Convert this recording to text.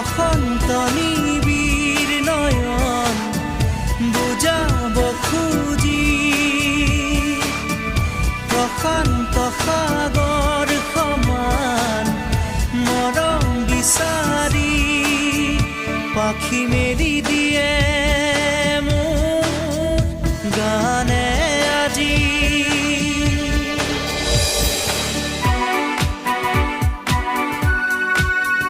বসন্ত নিবিড় নয়ন বুজাব খুজি প্ৰশান্ত সাগৰ সমান মৰম বিচাৰি পাখি মেলি দিয়ে